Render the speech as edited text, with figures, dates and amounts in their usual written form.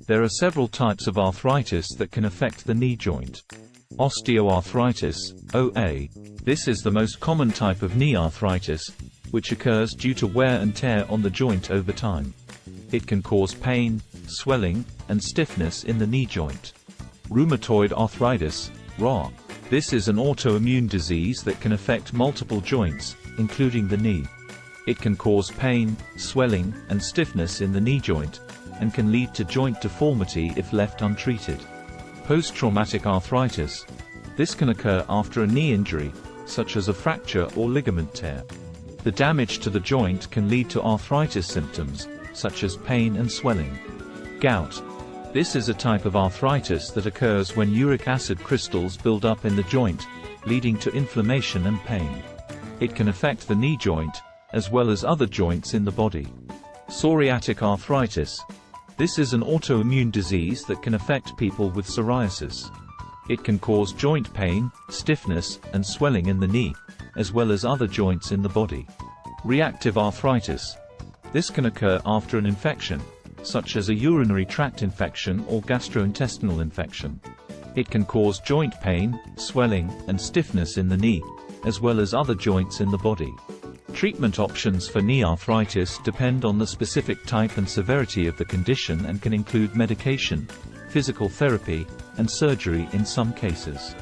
There are several types of arthritis that can affect the knee joint. Osteoarthritis, OA. This is the most common type of knee arthritis, which occurs due to wear and tear on the joint over time. It can cause pain, swelling, and stiffness in the knee joint. Rheumatoid arthritis, RA. This is an autoimmune disease that can affect multiple joints, including the knee. It can cause pain, swelling, and stiffness in the knee joint, and can lead to joint deformity if left untreated. Post-traumatic arthritis. This can occur after a knee injury, such as a fracture or ligament tear. The damage to the joint can lead to arthritis symptoms, such as pain and swelling. Gout. This is a type of arthritis that occurs when uric acid crystals build up in the joint, leading to inflammation and pain. It can affect the knee joint, as well as other joints in the body. Psoriatic arthritis. This is an autoimmune disease that can affect people with psoriasis. It can cause joint pain, stiffness, and swelling in the knee, as well as other joints in the body. Reactive arthritis. This can occur after an infection, such as a urinary tract infection or gastrointestinal infection. It can cause joint pain, swelling, and stiffness in the knee, as well as other joints in the body. Treatment options for knee arthritis depend on the specific type and severity of the condition and can include medication, physical therapy, and surgery in some cases.